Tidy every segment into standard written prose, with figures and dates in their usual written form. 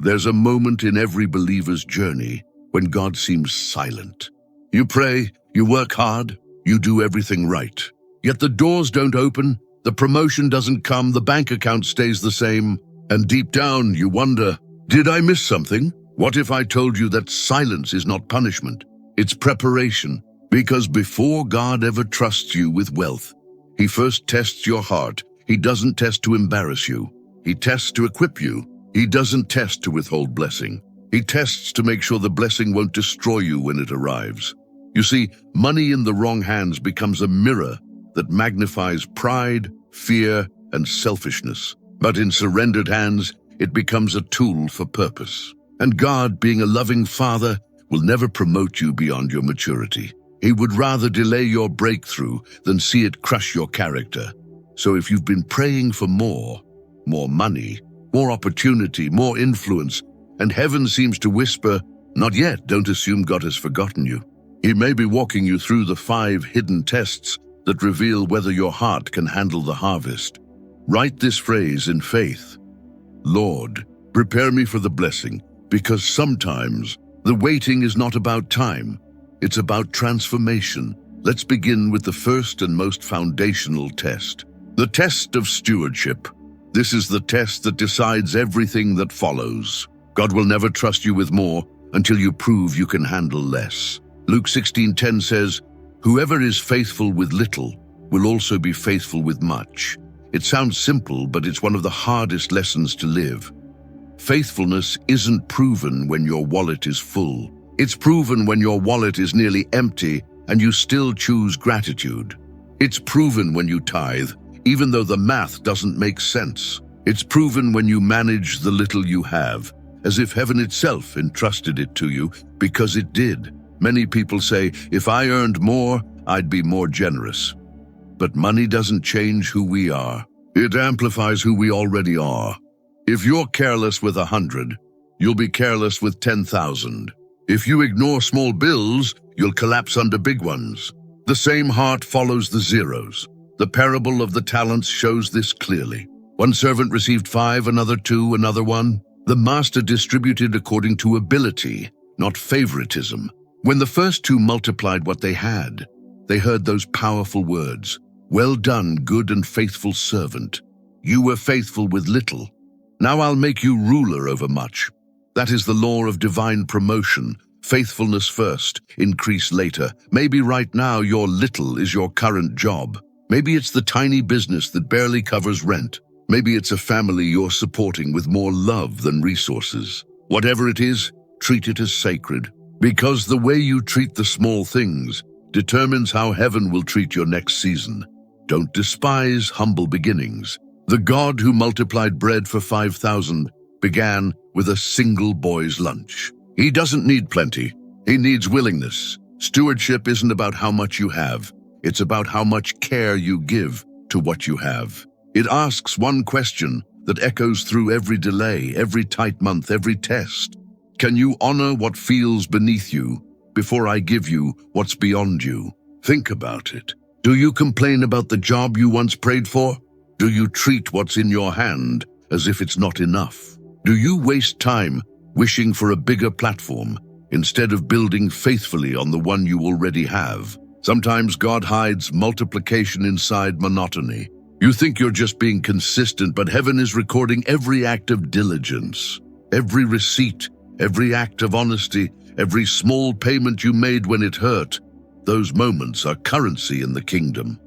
There's a moment in every believer's journey when God seems silent. You pray, you work hard, you do everything right. Yet the doors don't open, the promotion doesn't come, the bank account stays the same, and deep down you wonder, did I miss something? What if I told you that silence is not punishment? It's preparation, because before God ever trusts you with wealth, He first tests your heart. He doesn't test to embarrass you. He tests to equip you. He doesn't test to withhold blessing. He tests to make sure the blessing won't destroy you when it arrives. You see, money in the wrong hands becomes a mirror that magnifies pride, fear, and selfishness. But in surrendered hands, it becomes a tool for purpose. And God, being a loving Father, will never promote you beyond your maturity. He would rather delay your breakthrough than see it crush your character. So if you've been praying for more money, more opportunity, more influence, and heaven seems to whisper, not yet, don't assume God has forgotten you. He may be walking you through the 5 hidden tests that reveal whether your heart can handle the harvest. Write this phrase in faith. Lord, prepare me for the blessing, because sometimes the waiting is not about time. It's about transformation. Let's begin with the first and most foundational test. The test of stewardship. This is the test that decides everything that follows. God will never trust you with more until you prove you can handle less. Luke 16:10 says, "Whoever is faithful with little will also be faithful with much." It sounds simple, but it's one of the hardest lessons to live. Faithfulness isn't proven when your wallet is full. It's proven when your wallet is nearly empty and you still choose gratitude. It's proven when you tithe, even though the math doesn't make sense. It's proven when you manage the little you have, as if heaven itself entrusted it to you, because it did. Many people say, if I earned more, I'd be more generous. But money doesn't change who we are. It amplifies who we already are. If you're careless with 100, you'll be careless with 10,000. If you ignore small bills, you'll collapse under big ones. The same heart follows the zeros. The parable of the talents shows this clearly. One servant received 5, another 2, another 1. The master distributed according to ability, not favoritism. When the first 2 multiplied what they had, they heard those powerful words, "Well done, good and faithful servant. You were faithful with little. Now I'll make you ruler over much." That is the law of divine promotion. Faithfulness first, increase later. Maybe right now your little is your current job. Maybe it's the tiny business that barely covers rent. Maybe it's a family you're supporting with more love than resources. Whatever it is, treat it as sacred, because the way you treat the small things determines how heaven will treat your next season. Don't despise humble beginnings. The God who multiplied bread for 5,000 began with a single boy's lunch. He doesn't need plenty. He needs willingness. Stewardship isn't about how much you have. It's about how much care you give to what you have. It asks one question that echoes through every delay, every tight month, every test. Can you honor what feels beneath you before I give you what's beyond you? Think about it. Do you complain about the job you once prayed for? Do you treat what's in your hand as if it's not enough? Do you waste time wishing for a bigger platform instead of building faithfully on the one you already have? Sometimes God hides multiplication inside monotony. You think you're just being consistent, but heaven is recording every act of diligence, every receipt, every act of honesty, every small payment you made when it hurt. Those moments are currency in the kingdom.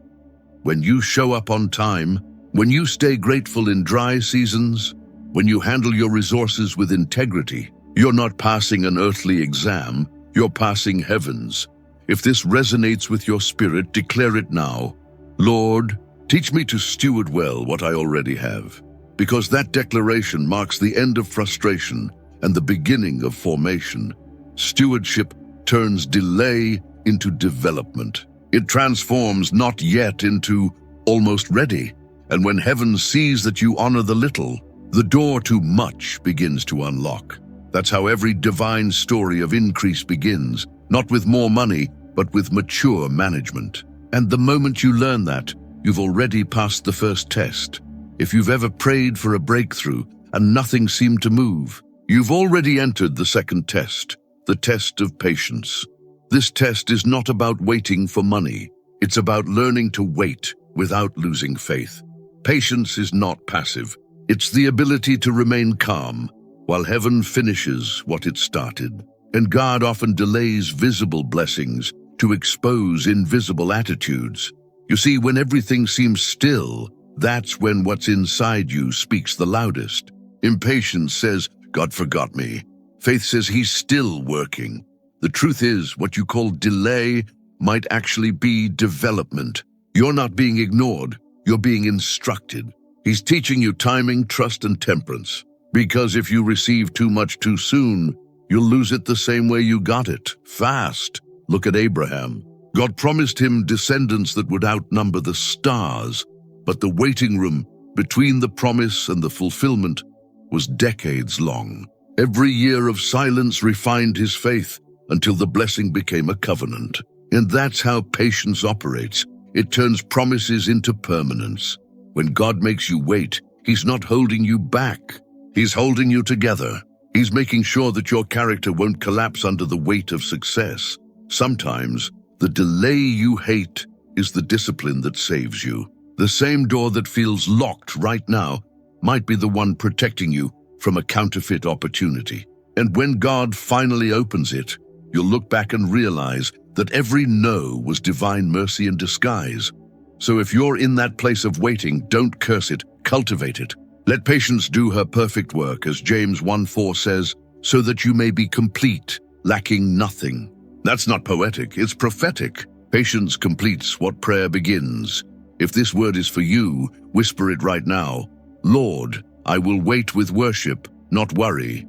When you show up on time, when you stay grateful in dry seasons, when you handle your resources with integrity, you're not passing an earthly exam, you're passing heaven's. If this resonates with your spirit, declare it now. Lord, teach me to steward well what I already have, because that declaration marks the end of frustration and the beginning of formation. Stewardship turns delay into development. It transforms not yet into almost ready. And when heaven sees that you honor the little, the door to much begins to unlock. That's how every divine story of increase begins, not with more money, but with mature management. And the moment you learn that, you've already passed the first test. If you've ever prayed for a breakthrough and nothing seemed to move, You've already entered the second test, the test of patience. This test is not about waiting for money. It's about learning to wait without losing faith. Patience is not passive. It's the ability to remain calm while heaven finishes what it started. And God often delays visible blessings to expose invisible attitudes. You see, when everything seems still, that's when what's inside you speaks the loudest. Impatience says, "God forgot me." Faith says he's still working. The truth is, what you call delay might actually be development. You're not being ignored, you're being instructed. He's teaching you timing, trust, and temperance. Because if you receive too much too soon, you'll lose it the same way you got it, fast. Look at Abraham. God promised him descendants that would outnumber the stars, but the waiting room between the promise and the fulfillment was decades long. Every year of silence refined his faith until the blessing became a covenant. And that's how patience operates. It turns promises into permanence. When God makes you wait, he's not holding you back. He's holding you together. He's making sure that your character won't collapse under the weight of success. Sometimes, the delay you hate is the discipline that saves you. The same door that feels locked right now might be the one protecting you from a counterfeit opportunity. And when God finally opens it, you'll look back and realize that every no was divine mercy in disguise. So if you're in that place of waiting, don't curse it, cultivate it. Let patience do her perfect work, as James 1:4 says, so that you may be complete, lacking nothing. That's not poetic, it's prophetic. Patience completes what prayer begins. If this word is for you, whisper it right now. Lord, I will wait with worship, not worry.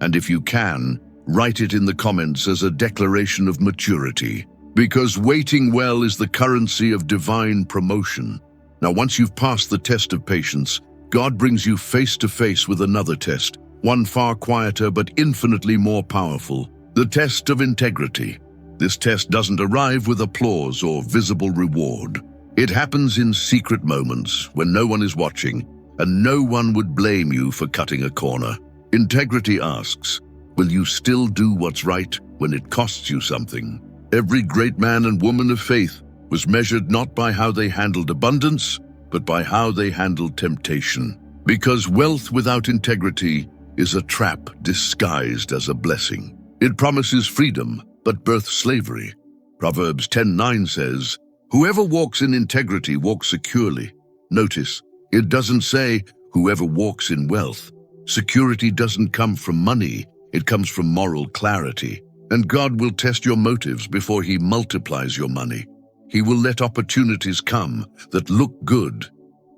And if you can, write it in the comments as a declaration of maturity. Because waiting well is the currency of divine promotion. Now, once you've passed the test of patience, God brings you face to face with another test, one far quieter but infinitely more powerful, the test of integrity. This test doesn't arrive with applause or visible reward. It happens in secret moments when no one is watching, and no one would blame you for cutting a corner. Integrity asks, will you still do what's right when it costs you something? Every great man and woman of faith was measured not by how they handled abundance, but by how they handled temptation. Because wealth without integrity is a trap disguised as a blessing. It promises freedom, but births slavery. Proverbs 10:9 says, whoever walks in integrity walks securely. Notice, it doesn't say whoever walks in wealth. Security doesn't come from money, it comes from moral clarity. And God will test your motives before he multiplies your money. He will let opportunities come that look good,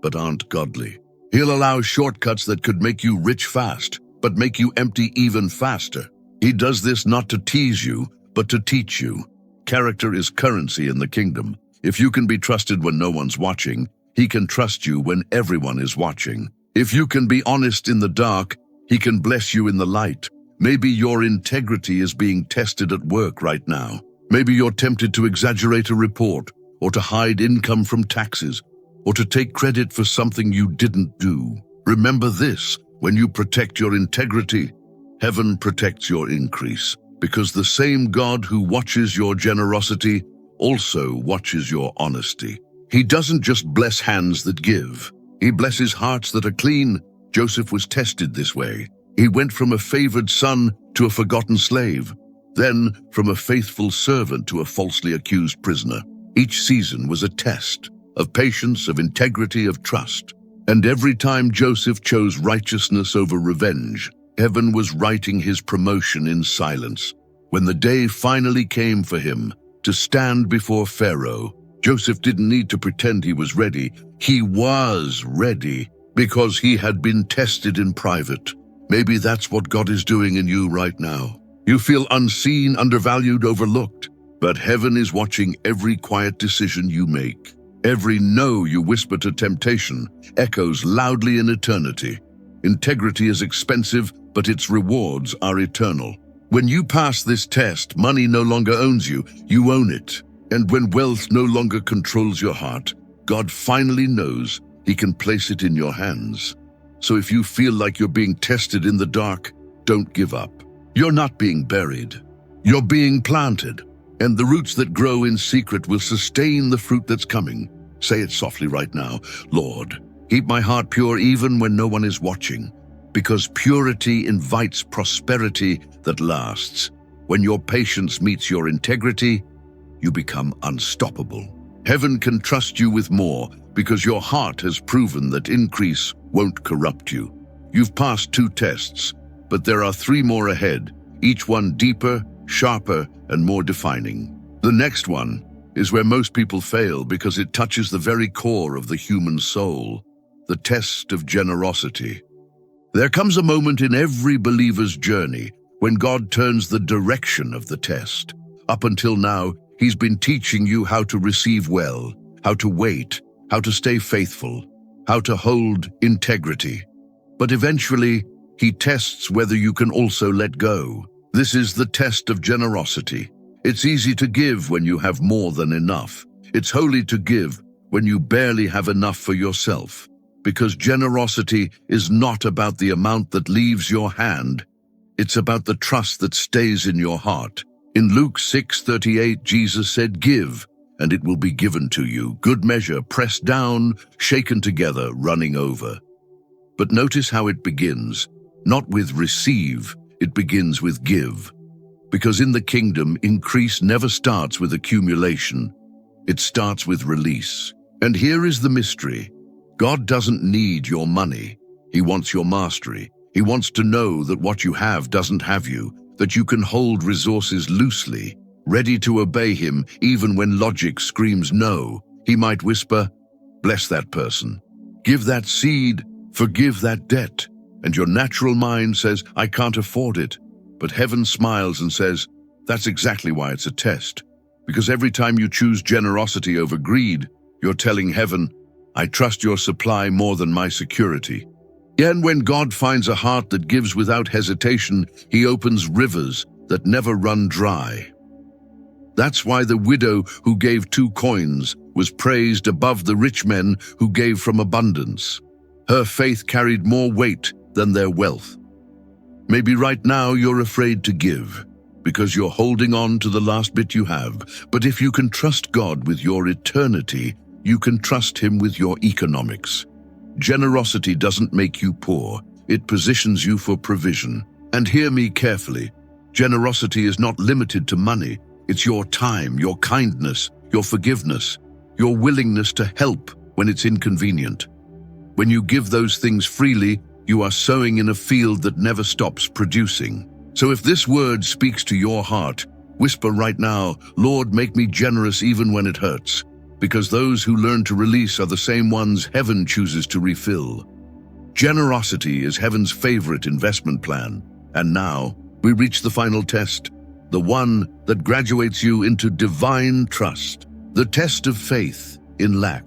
but aren't godly. He'll allow shortcuts that could make you rich fast, but make you empty even faster. He does this not to tease you, but to teach you. Character is currency in the kingdom. If you can be trusted when no one's watching, he can trust you when everyone is watching. If you can be honest in the dark, he can bless you in the light. Maybe your integrity is being tested at work right now. Maybe you're tempted to exaggerate a report, or to hide income from taxes, or to take credit for something you didn't do. Remember this, when you protect your integrity, heaven protects your increase, because the same God who watches your generosity also watches your honesty. He doesn't just bless hands that give. He blesses hearts that are clean. Joseph was tested this way. He went from a favored son to a forgotten slave, then from a faithful servant to a falsely accused prisoner. Each season was a test of patience, of integrity, of trust. And every time Joseph chose righteousness over revenge, heaven was writing his promotion in silence. When the day finally came for him to stand before Pharaoh, Joseph didn't need to pretend he was ready. He was ready because he had been tested in private. Maybe that's what God is doing in you right now. You feel unseen, undervalued, overlooked, but heaven is watching every quiet decision you make. Every no you whisper to temptation echoes loudly in eternity. Integrity is expensive, but its rewards are eternal. When you pass this test, money no longer owns you, you own it. And when wealth no longer controls your heart, God finally knows he can place it in your hands. So if you feel like you're being tested in the dark, Don't give up. You're not being buried. You're being planted. And the roots that grow in secret will sustain the fruit that's coming. Say it softly right now. Lord, keep my heart pure even when no one is watching, because purity invites prosperity that lasts. When your patience meets your integrity, you become unstoppable. Heaven can trust you with more because your heart has proven that increase won't corrupt you. You've passed 2 tests, but there are 3 more ahead, each one deeper, sharper, and more defining. The next one is where most people fail because it touches the very core of the human soul, the test of generosity. There comes a moment in every believer's journey when God turns the direction of the test. Up until now, He's been teaching you how to receive well, how to wait, how to stay faithful, how to hold integrity. But eventually, He tests whether you can also let go. This is the test of generosity. It's easy to give when you have more than enough. It's holy to give when you barely have enough for yourself. Because generosity is not about the amount that leaves your hand. It's about the trust that stays in your heart. In Luke 6:38, Jesus said, "Give, and it will be given to you. Good measure, pressed down, shaken together, running over." But notice how it begins. Not with receive, it begins with give. Because in the kingdom, increase never starts with accumulation. It starts with release. And here is the mystery. God doesn't need your money. He wants your mastery. He wants to know that what you have doesn't have you, that you can hold resources loosely, ready to obey Him even when logic screams no. He might whisper, "Bless that person. Give that seed. Forgive that debt." And your natural mind says, "I can't afford it." But heaven smiles and says, "That's exactly why it's a test." Because every time you choose generosity over greed, you're telling heaven, "I trust your supply more than my security." And when God finds a heart that gives without hesitation, He opens rivers that never run dry. That's why the widow who gave 2 coins was praised above the rich men who gave from abundance. Her faith carried more weight than their wealth. Maybe right now you're afraid to give because you're holding on to the last bit you have. But if you can trust God with your eternity, you can trust Him with your economics. Generosity doesn't make you poor. It positions you for provision. And hear me carefully. Generosity is not limited to money. It's your time, your kindness, your forgiveness, your willingness to help when it's inconvenient. When you give those things freely, you are sowing in a field that never stops producing. So if this word speaks to your heart, whisper right now, "Lord, make me generous even when it hurts." Because those who learn to release are the same ones heaven chooses to refill. Generosity is heaven's favorite investment plan. And now, we reach the final test, the one that graduates you into divine trust, the test of faith in lack.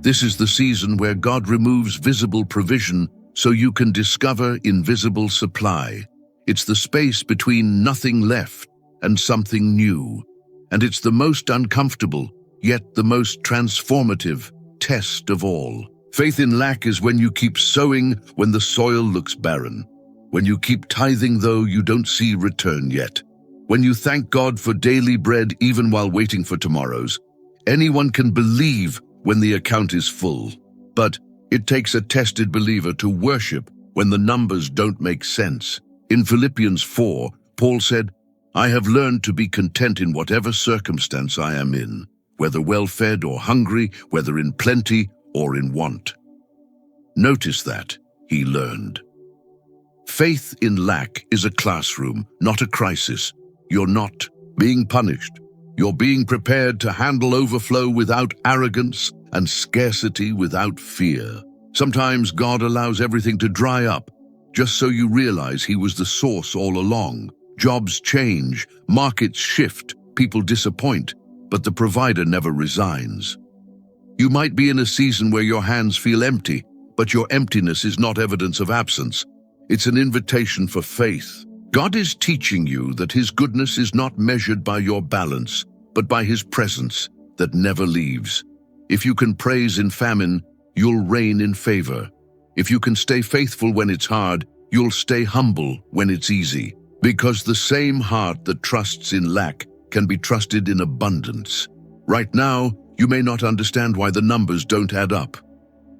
This is the season where God removes visible provision so you can discover invisible supply. It's the space between nothing left and something new. And it's the most uncomfortable, yet the most transformative test of all. Faith in lack is when you keep sowing when the soil looks barren, when you keep tithing though you don't see return yet, when you thank God for daily bread even while waiting for tomorrow's. Anyone can believe when the account is full, but it takes a tested believer to worship when the numbers don't make sense. In Philippians 4, Paul said, "I have learned to be content in whatever circumstance I am in, whether well-fed or hungry, whether in plenty or in want." Notice that, he learned. Faith in lack is a classroom, not a crisis. You're not being punished. You're being prepared to handle overflow without arrogance and scarcity without fear. Sometimes God allows everything to dry up, just so you realize He was the source all along. Jobs change, markets shift, people disappoint, but the provider never resigns. You might be in a season where your hands feel empty, but your emptiness is not evidence of absence. It's an invitation for faith. God is teaching you that His goodness is not measured by your balance, but by His presence that never leaves. If you can praise in famine, you'll reign in favor. If you can stay faithful when it's hard, you'll stay humble when it's easy, because the same heart that trusts in lack can be trusted in abundance. Right now, you may not understand why the numbers don't add up.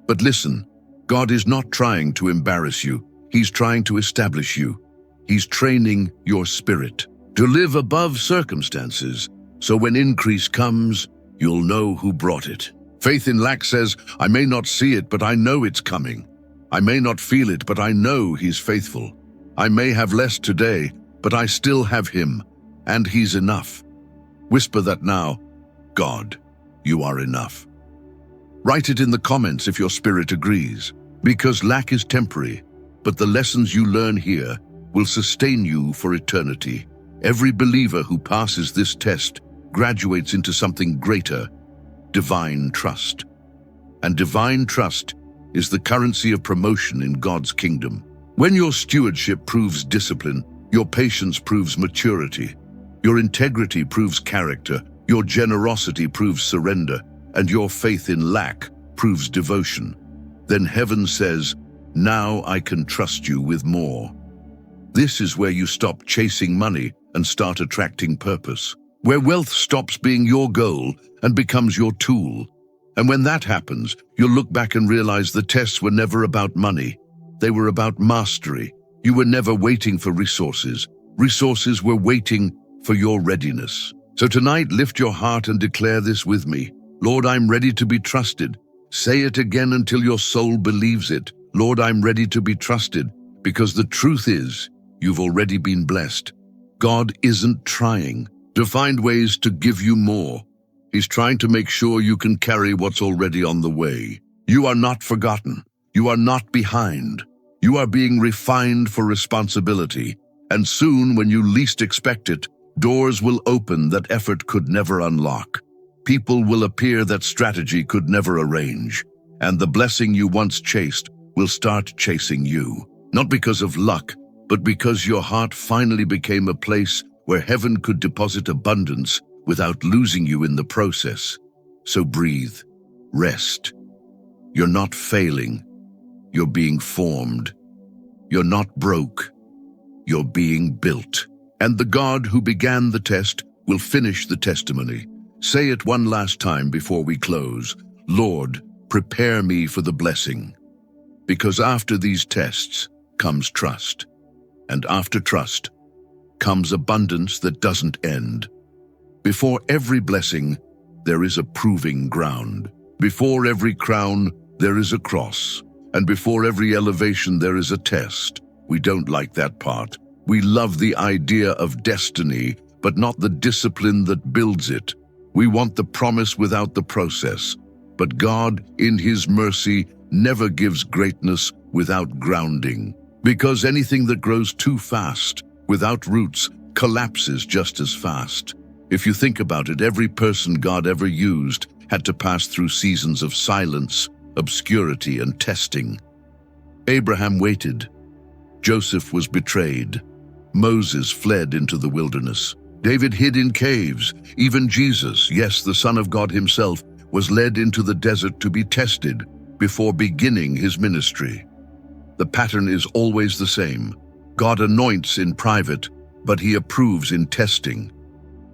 But listen, God is not trying to embarrass you. He's trying to establish you. He's training your spirit to live above circumstances, so when increase comes, you'll know who brought it. Faith in lack says, I may not see it, but I know it's coming. I may not feel it, but I know He's faithful. I may have less today, but I still have Him, and He's enough. Whisper that now, God, you are enough. Write it in the comments if your spirit agrees, because lack is temporary, but the lessons you learn here will sustain you for eternity. Every believer who passes this test graduates into something greater, divine trust. And divine trust is the currency of promotion in God's kingdom. When your stewardship proves discipline, your patience proves maturity, your integrity proves character, your generosity proves surrender, and your faith in lack proves devotion, then heaven says, now I can trust you with more. This is where you stop chasing money and start attracting purpose, where wealth stops being your goal and becomes your tool. And when that happens, you'll look back and realize the tests were never about money. They were about mastery. You were never waiting for resources. Resources were waiting for your readiness. So tonight, lift your heart and declare this with me. Lord, I'm ready to be trusted. Say it again until your soul believes it. Lord, I'm ready to be trusted, because the truth is, you've already been blessed. God isn't trying to find ways to give you more. He's trying to make sure you can carry what's already on the way. You are not forgotten. You are not behind. You are being refined for responsibility. And soon, when you least expect it, doors will open that effort could never unlock. People will appear that strategy could never arrange. And the blessing you once chased will start chasing you. Not because of luck, but because your heart finally became a place where heaven could deposit abundance without losing you in the process. So breathe, rest. You're not failing. You're being formed. You're not broke. You're being built. And the God who began the test will finish the testimony. Say it one last time before we close. Lord, prepare me for the blessing. Because after these tests comes trust. And after trust comes abundance that doesn't end. Before every blessing, there is a proving ground. Before every crown, there is a cross. And before every elevation, there is a test. We don't like that part. We love the idea of destiny, but not the discipline that builds it. We want the promise without the process. But God, in His mercy, never gives greatness without grounding. Because anything that grows too fast, without roots, collapses just as fast. If you think about it, every person God ever used had to pass through seasons of silence, obscurity, and testing. Abraham waited. Joseph was betrayed. Moses fled into the wilderness. David hid in caves. Even Jesus, yes, the Son of God Himself, was led into the desert to be tested before beginning His ministry. The pattern is always the same. God anoints in private, but He approves in testing.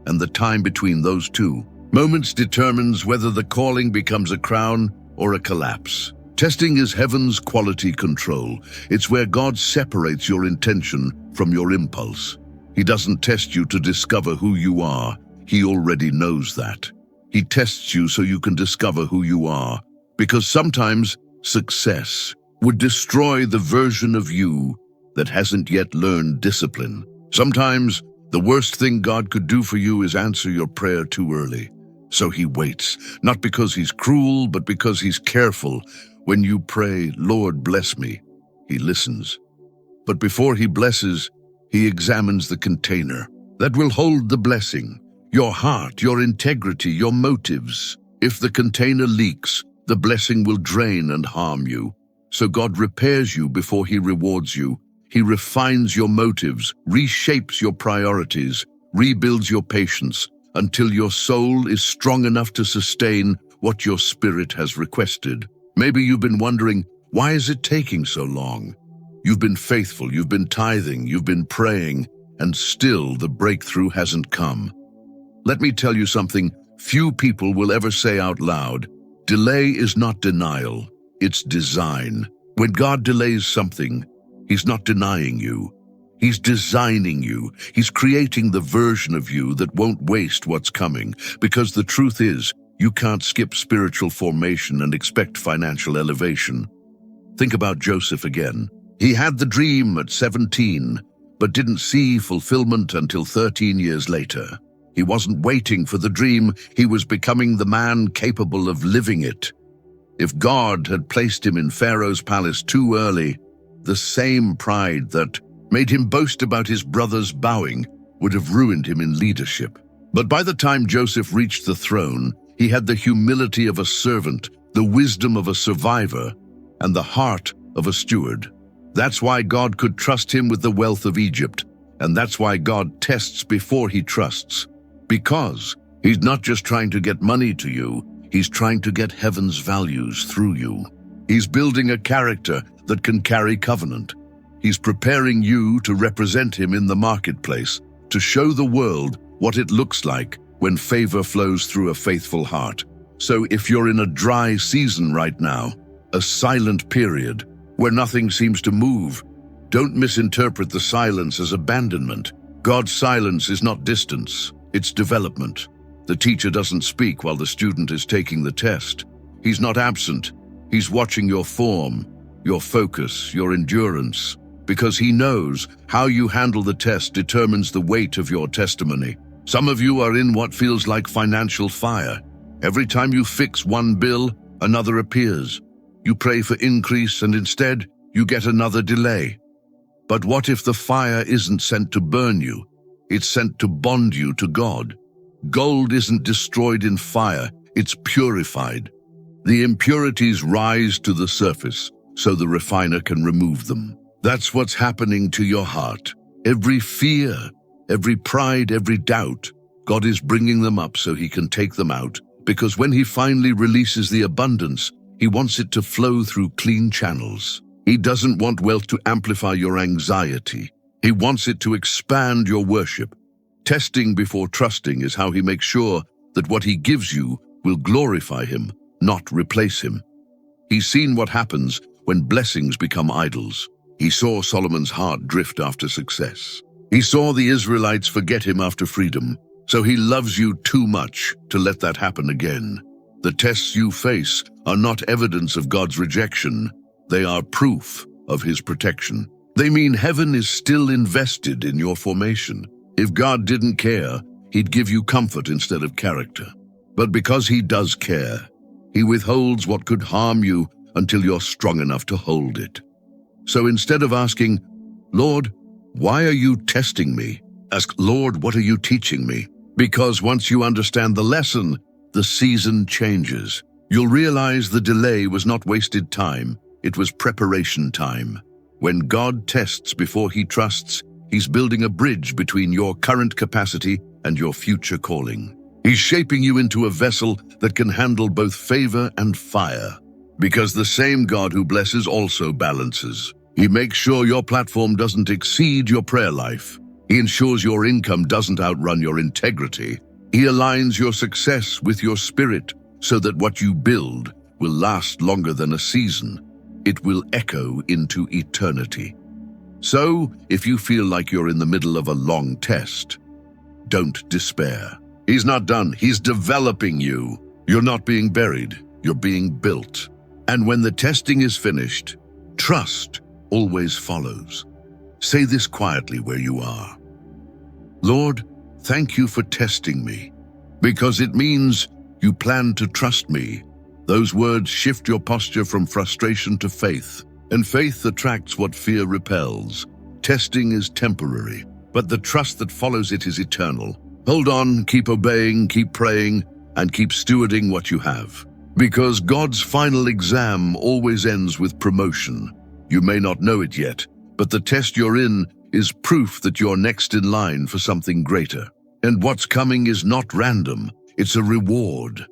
And the time between those two moments determines whether the calling becomes a crown or a collapse. Testing is heaven's quality control. It's where God separates your intention from your impulse. He doesn't test you to discover who you are. He already knows that. He tests you so you can discover who you are. Because sometimes success would destroy the version of you that hasn't yet learned discipline. Sometimes the worst thing God could do for you is answer your prayer too early. So He waits, not because He's cruel, but because He's careful. When you pray, Lord, bless me, He listens. But before He blesses, He examines the container that will hold the blessing, your heart, your integrity, your motives. If the container leaks, the blessing will drain and harm you. So God repairs you before He rewards you. He refines your motives, reshapes your priorities, rebuilds your patience, until your soul is strong enough to sustain what your spirit has requested. Maybe you've been wondering, why is it taking so long? You've been faithful, you've been tithing, you've been praying, and still the breakthrough hasn't come. Let me tell you something few people will ever say out loud. Delay is not denial, it's design. When God delays something, He's not denying you. He's designing you. He's creating the version of you that won't waste what's coming. Because the truth is, you can't skip spiritual formation and expect financial elevation. Think about Joseph again. He had the dream at 17, but didn't see fulfillment until 13 years later. He wasn't waiting for the dream, he was becoming the man capable of living it. If God had placed him in Pharaoh's palace too early, the same pride that made him boast about his brothers bowing would have ruined him in leadership. But by the time Joseph reached the throne, he had the humility of a servant, the wisdom of a survivor, and the heart of a steward. That's why God could trust him with the wealth of Egypt, and that's why God tests before He trusts. Because He's not just trying to get money to you, He's trying to get heaven's values through you. He's building a character that can carry covenant. He's preparing you to represent Him in the marketplace, to show the world what it looks like when favor flows through a faithful heart. So if you're in a dry season right now, a silent period, where nothing seems to move, don't misinterpret the silence as abandonment. God's silence is not distance, it's development. The teacher doesn't speak while the student is taking the test. He's not absent. He's watching your form, your focus, your endurance, because He knows how you handle the test determines the weight of your testimony. Some of you are in what feels like financial fire. Every time you fix one bill, another appears. You pray for increase and instead you get another delay. But what if the fire isn't sent to burn you? It's sent to bond you to God. Gold isn't destroyed in fire, it's purified. The impurities rise to the surface so the refiner can remove them. That's what's happening to your heart. Every fear, every pride, every doubt, God is bringing them up so He can take them out. Because when He finally releases the abundance, He wants it to flow through clean channels. He doesn't want wealth to amplify your anxiety. He wants it to expand your worship. Testing before trusting is how He makes sure that what He gives you will glorify Him, not replace Him. He's seen what happens when blessings become idols. He saw Solomon's heart drift after success. He saw the Israelites forget Him after freedom. So He loves you too much to let that happen again. The tests you face are not evidence of God's rejection. They are proof of His protection. They mean heaven is still invested in your formation. If God didn't care, He'd give you comfort instead of character. But because He does care, He withholds what could harm you until you're strong enough to hold it. So instead of asking, Lord, why are you testing me? Ask, Lord, what are you teaching me? Because once you understand the lesson, the season changes. You'll realize the delay was not wasted time, it was preparation time. When God tests before He trusts, He's building a bridge between your current capacity and your future calling. He's shaping you into a vessel that can handle both favor and fire. Because the same God who blesses also balances. He makes sure your platform doesn't exceed your prayer life. He ensures your income doesn't outrun your integrity. He aligns your success with your spirit so that what you build will last longer than a season. It will echo into eternity. So, if you feel like you're in the middle of a long test, don't despair. He's not done. He's developing you. You're not being buried. You're being built. And when the testing is finished, trust always follows. Say this quietly where you are. Lord, thank you for testing me, because it means you plan to trust me. Those words shift your posture from frustration to faith, and faith attracts what fear repels. Testing is temporary, but the trust that follows it is eternal. Hold on, keep obeying, keep praying, and keep stewarding what you have. Because God's final exam always ends with promotion. You may not know it yet, but the test you're in is proof that you're next in line for something greater. And what's coming is not random, it's a reward.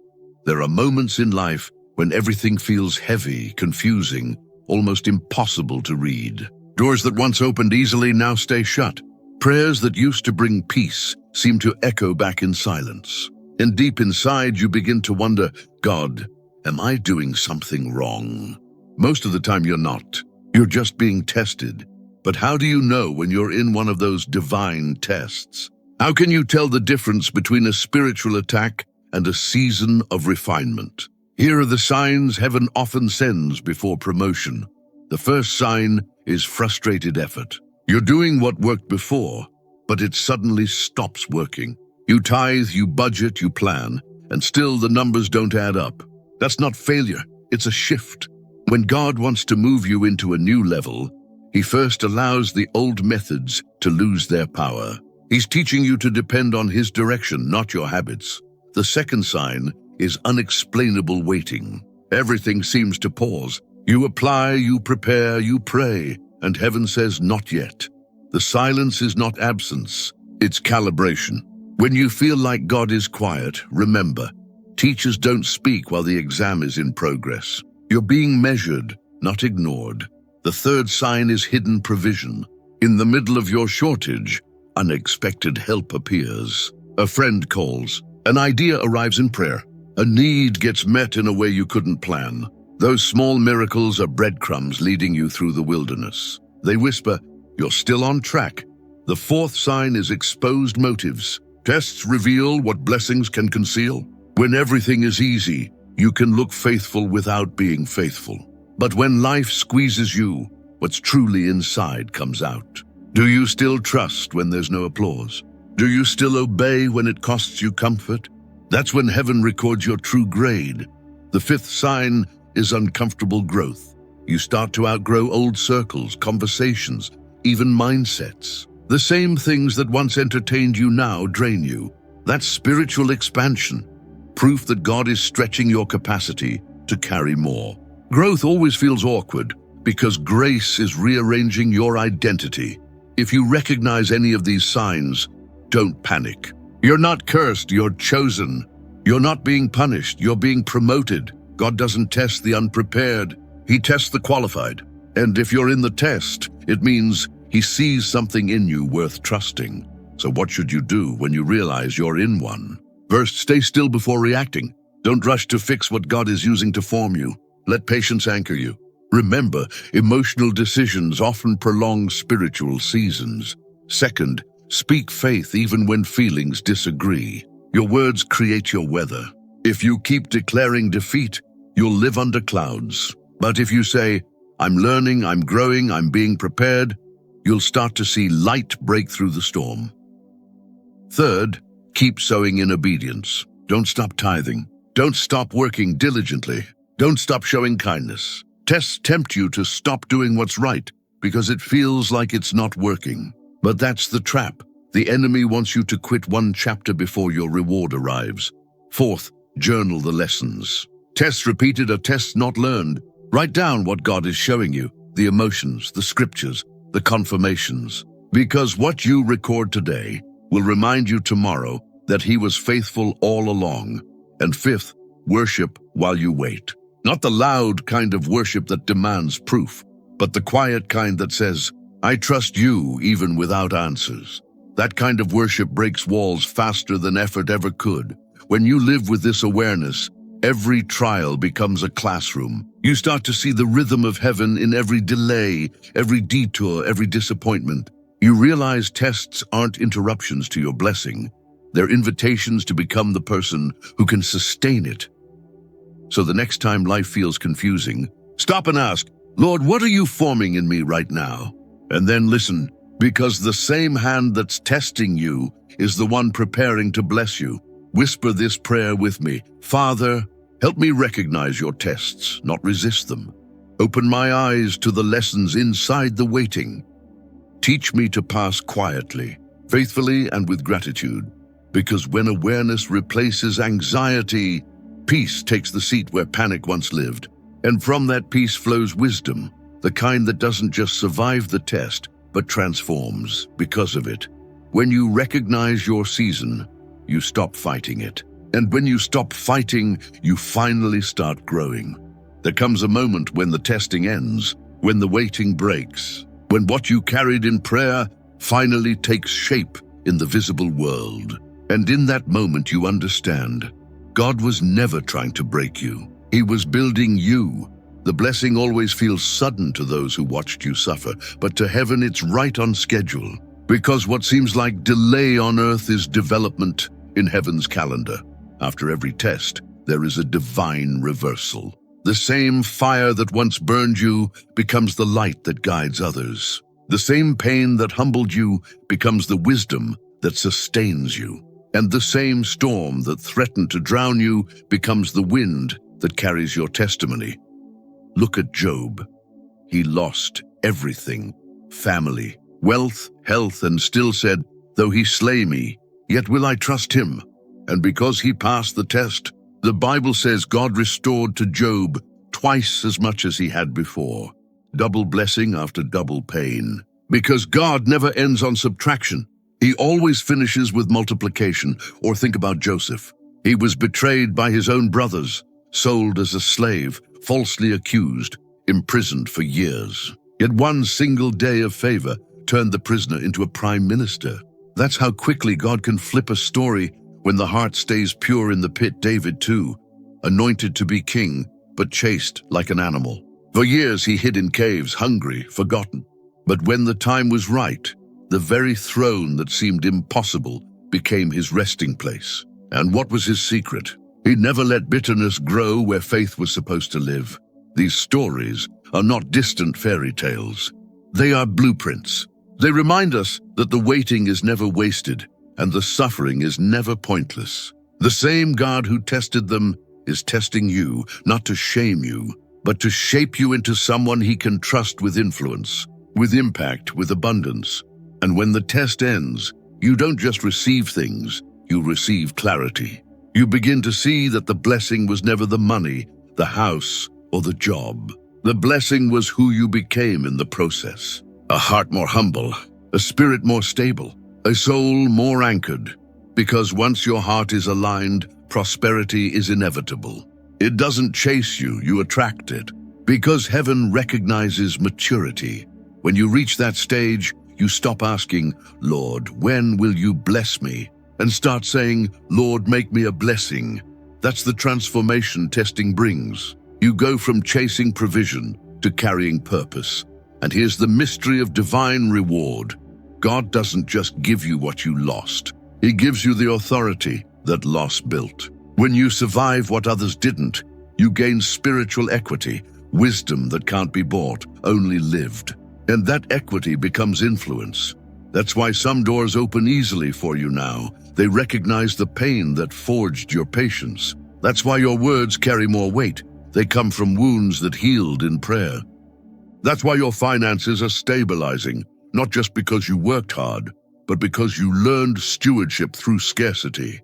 There are moments in life when everything feels heavy, confusing, almost impossible to read. Doors that once opened easily now stay shut. Prayers that used to bring peace seem to echo back in silence. And deep inside, you begin to wonder, God, am I doing something wrong? Most of the time you're not. You're just being tested. But how do you know when you're in one of those divine tests? How can you tell the difference between a spiritual attack and a season of refinement? Here are the signs heaven often sends before promotion. The first sign is frustrated effort. You're doing what worked before, but it suddenly stops working. You tithe, you budget, you plan, and still the numbers don't add up. That's not failure, it's a shift. When God wants to move you into a new level, He first allows the old methods to lose their power. He's teaching you to depend on His direction, not your habits. The second sign is unexplainable waiting. Everything seems to pause. You apply, you prepare, you pray, and heaven says, not yet. The silence is not absence, it's calibration. When you feel like God is quiet, remember, teachers don't speak while the exam is in progress. You're being measured, not ignored. The third sign is hidden provision. In the middle of your shortage, unexpected help appears. A friend calls, an idea arrives in prayer, a need gets met in a way you couldn't plan. Those small miracles are breadcrumbs leading you through the wilderness. They whisper, you're still on track. The fourth sign is exposed motives. Tests reveal what blessings can conceal. When everything is easy, you can look faithful without being faithful. But when life squeezes you, what's truly inside comes out. Do you still trust when there's no applause? Do you still obey when it costs you comfort? That's when heaven records your true grade. The fifth sign is uncomfortable growth. You start to outgrow old circles, conversations, even mindsets. The same things that once entertained you now drain you. That's spiritual expansion, proof that God is stretching your capacity to carry more. Growth always feels awkward because grace is rearranging your identity. If you recognize any of these signs, don't panic. You're not cursed, you're chosen. You're not being punished, you're being promoted. God doesn't test the unprepared, He tests the qualified. And if you're in the test, it means He sees something in you worth trusting. So what should you do when you realize you're in one? First, stay still before reacting. Don't rush to fix what God is using to form you. Let patience anchor you. Remember, emotional decisions often prolong spiritual seasons. Second, speak faith even when feelings disagree. Your words create your weather. If you keep declaring defeat, you'll live under clouds. But if you say, I'm learning, I'm growing, I'm being prepared, you'll start to see light break through the storm. Third, keep sowing in obedience. Don't stop tithing. Don't stop working diligently. Don't stop showing kindness. Tests tempt you to stop doing what's right because it feels like it's not working. But that's the trap. The enemy wants you to quit one chapter before your reward arrives. Fourth, journal the lessons. Tests repeated are tests not learned. Write down what God is showing you, the emotions, the scriptures, the confirmations. Because what you record today will remind you tomorrow that He was faithful all along. And fifth, worship while you wait. Not the loud kind of worship that demands proof, but the quiet kind that says, I trust you even without answers. That kind of worship breaks walls faster than effort ever could. When you live with this awareness, every trial becomes a classroom. You start to see the rhythm of heaven in every delay, every detour, every disappointment. You realize tests aren't interruptions to your blessing. They're invitations to become the person who can sustain it. So the next time life feels confusing, stop and ask, Lord, what are you forming in me right now? And then listen, because the same hand that's testing you is the one preparing to bless you. Whisper this prayer with me. Father, help me recognize your tests, not resist them. Open my eyes to the lessons inside the waiting. Teach me to pass quietly, faithfully, and with gratitude. Because when awareness replaces anxiety, peace takes the seat where panic once lived. And from that peace flows wisdom, the kind that doesn't just survive the test, but transforms because of it. When you recognize your season, you stop fighting it. And when you stop fighting, you finally start growing. There comes a moment when the testing ends, when the waiting breaks, when what you carried in prayer finally takes shape in the visible world. And in that moment you understand, God was never trying to break you. He was building you. The blessing always feels sudden to those who watched you suffer, but to heaven it's right on schedule. Because what seems like delay on earth is development in heaven's calendar. After every test, there is a divine reversal. The same fire that once burned you becomes the light that guides others. The same pain that humbled you becomes the wisdom that sustains you. And the same storm that threatened to drown you becomes the wind that carries your testimony. Look at Job. He lost everything, family, wealth, health, and still said, "Though he slay me, yet will I trust him." And because he passed the test, the Bible says God restored to Job twice as much as he had before. Double blessing after double pain. Because God never ends on subtraction. He always finishes with multiplication. Or think about Joseph. He was betrayed by his own brothers, sold as a slave, falsely accused, imprisoned for years. Yet one single day of favor turned the prisoner into a prime minister. That's how quickly God can flip a story when the heart stays pure in the pit. David too, anointed to be king, but chased like an animal. For years he hid in caves, hungry, forgotten. But when the time was right, the very throne that seemed impossible became his resting place. And what was his secret? He never let bitterness grow where faith was supposed to live. These stories are not distant fairy tales. They are blueprints. They remind us that the waiting is never wasted and the suffering is never pointless. The same God who tested them is testing you, not to shame you, but to shape you into someone he can trust with influence, with impact, with abundance. And when the test ends, you don't just receive things, you receive clarity. You begin to see that the blessing was never the money, the house, or the job. The blessing was who you became in the process. A heart more humble, a spirit more stable, a soul more anchored. Because once your heart is aligned, prosperity is inevitable. It doesn't chase you, you attract it. Because heaven recognizes maturity. When you reach that stage, you stop asking, "Lord, when will you bless me?" and start saying, "Lord, make me a blessing." That's the transformation testing brings. You go from chasing provision to carrying purpose. And here's the mystery of divine reward. God doesn't just give you what you lost. He gives you the authority that loss built. When you survive what others didn't, you gain spiritual equity, wisdom that can't be bought, only lived. And that equity becomes influence. That's why some doors open easily for you now. They recognize the pain that forged your patience. That's why your words carry more weight. They come from wounds that healed in prayer. That's why your finances are stabilizing, not just because you worked hard, but because you learned stewardship through scarcity.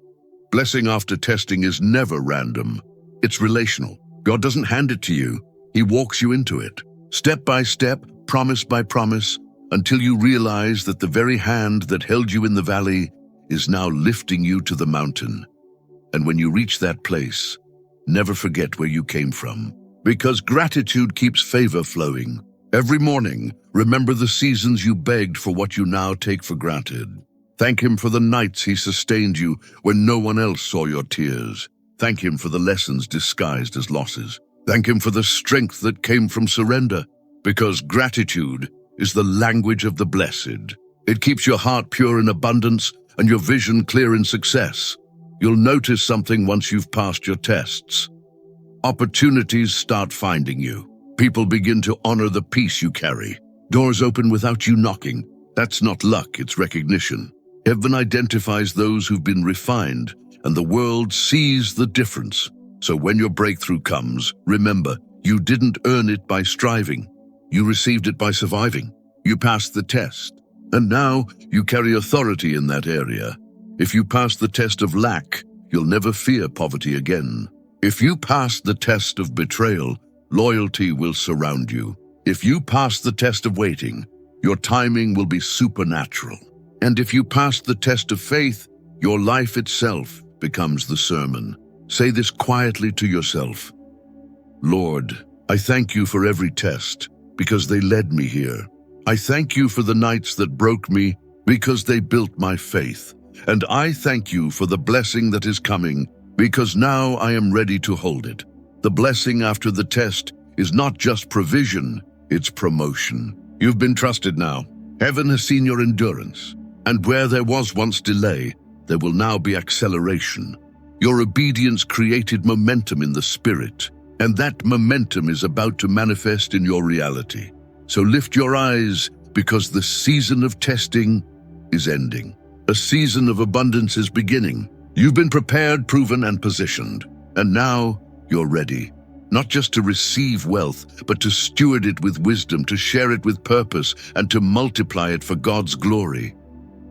Blessing after testing is never random. It's relational. God doesn't hand it to you. He walks you into it, step by step, promise by promise, until you realize that the very hand that held you in the valley is now lifting you to the mountain. And when you reach that place, never forget where you came from, because gratitude keeps favor flowing. Every morning, remember the seasons you begged for what you now take for granted. Thank him for the nights he sustained you when no one else saw your tears. Thank him for the lessons disguised as losses. Thank him for the strength that came from surrender, because gratitude is the language of the blessed. It keeps your heart pure in abundance and your vision clear in success. You'll notice something once you've passed your tests. Opportunities start finding you. People begin to honor the peace you carry. Doors open without you knocking. That's not luck, it's recognition. Heaven identifies those who've been refined, and the world sees the difference. So when your breakthrough comes, remember, you didn't earn it by striving. You received it by surviving. You passed the test. And now you carry authority in that area. If you pass the test of lack, you'll never fear poverty again. If you pass the test of betrayal, loyalty will surround you. If you pass the test of waiting, your timing will be supernatural. And if you pass the test of faith, your life itself becomes the sermon. Say this quietly to yourself. Lord, I thank you for every test, because they led me here. I thank you for the nights that broke me because they built my faith. And I thank you for the blessing that is coming because now I am ready to hold it. The blessing after the test is not just provision, it's promotion. You've been trusted now. Heaven has seen your endurance. And where there was once delay, there will now be acceleration. Your obedience created momentum in the spirit, and that momentum is about to manifest in your reality. So lift your eyes, because the season of testing is ending. A season of abundance is beginning. You've been prepared, proven, and positioned. And now you're ready, not just to receive wealth, but to steward it with wisdom, to share it with purpose, and to multiply it for God's glory.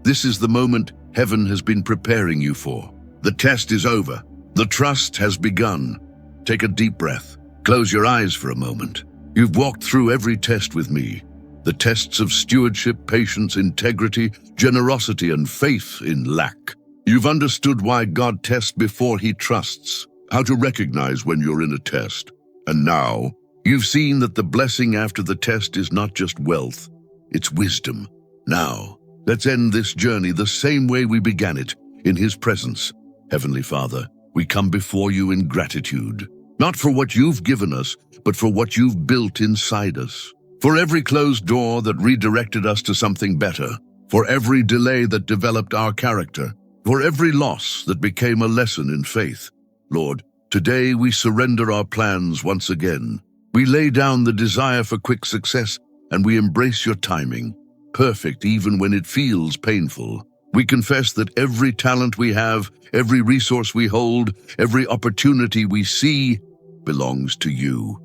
This is the moment heaven has been preparing you for. The test is over. The trust has begun. Take a deep breath. Close your eyes for a moment. You've walked through every test with me. The tests of stewardship, patience, integrity, generosity, and faith in lack. You've understood why God tests before he trusts, how to recognize when you're in a test. And now, you've seen that the blessing after the test is not just wealth, it's wisdom. Now, let's end this journey the same way we began it, in his presence. Heavenly Father, we come before you in gratitude, not for what you've given us, but for what you've built inside us. For every closed door that redirected us to something better, for every delay that developed our character, for every loss that became a lesson in faith. Lord, today we surrender our plans once again. We lay down the desire for quick success, and we embrace your timing, perfect even when it feels painful. We confess that every talent we have, every resource we hold, every opportunity we see belongs to you.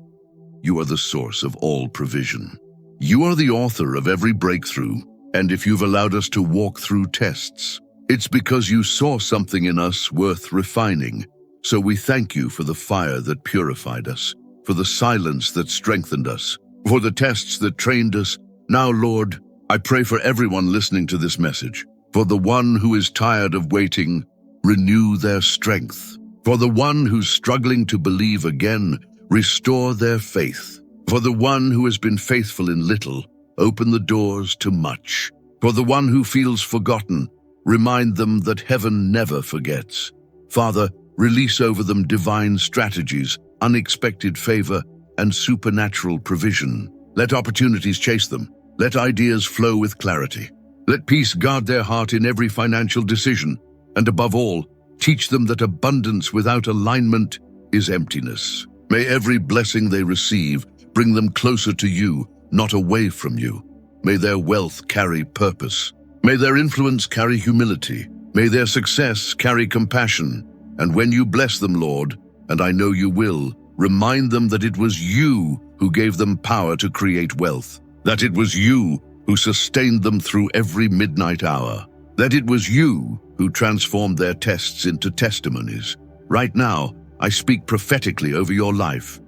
You are the source of all provision. You are the author of every breakthrough, and if you've allowed us to walk through tests, it's because you saw something in us worth refining. So we thank you for the fire that purified us, for the silence that strengthened us, for the tests that trained us. Now, Lord, I pray for everyone listening to this message. For the one who is tired of waiting, renew their strength. For the one who's struggling to believe again, restore their faith. For the one who has been faithful in little, open the doors to much. For the one who feels forgotten, remind them that heaven never forgets. Father, release over them divine strategies, unexpected favor, and supernatural provision. Let opportunities chase them. Let ideas flow with clarity. Let peace guard their heart in every financial decision. And above all, teach them that abundance without alignment is emptiness. May every blessing they receive bring them closer to you, not away from you. May their wealth carry purpose. May their influence carry humility. May their success carry compassion. And when you bless them, Lord, and I know you will, remind them that it was you who gave them power to create wealth, that it was you who sustained them through every midnight hour, that it was you who transformed their tests into testimonies. Right now, I speak prophetically over your life.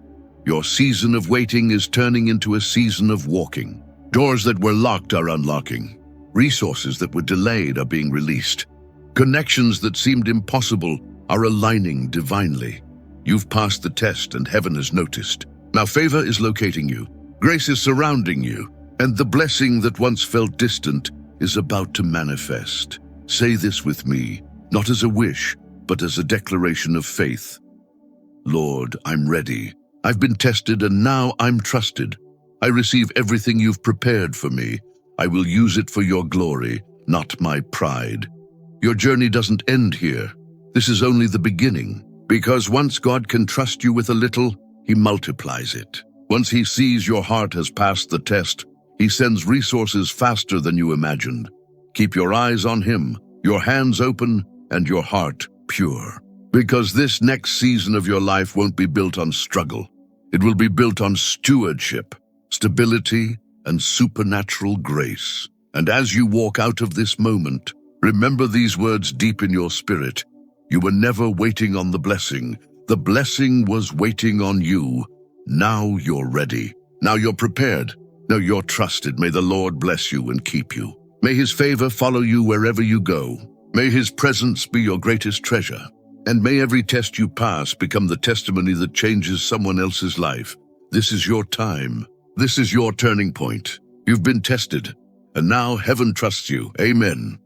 Your season of waiting is turning into a season of walking. Doors that were locked are unlocking. Resources that were delayed are being released. Connections that seemed impossible are aligning divinely. You've passed the test and heaven has noticed. Now favor is locating you. Grace is surrounding you. And the blessing that once felt distant is about to manifest. Say this with me, not as a wish, but as a declaration of faith. Lord, I'm ready. I've been tested and now I'm trusted. I receive everything you've prepared for me. I will use it for your glory, not my pride. Your journey doesn't end here. This is only the beginning, because once God can trust you with a little, he multiplies it. Once he sees your heart has passed the test, he sends resources faster than you imagined. Keep your eyes on him, your hands open, and your heart pure. Because this next season of your life won't be built on struggle. It will be built on stewardship, stability, and supernatural grace. And as you walk out of this moment, remember these words deep in your spirit. You were never waiting on the blessing. The blessing was waiting on you. Now you're ready. Now you're prepared. Now you're trusted. May the Lord bless you and keep you. May his favor follow you wherever you go. May his presence be your greatest treasure. And may every test you pass become the testimony that changes someone else's life. This is your time. This is your turning point. You've been tested, and now heaven trusts you. Amen.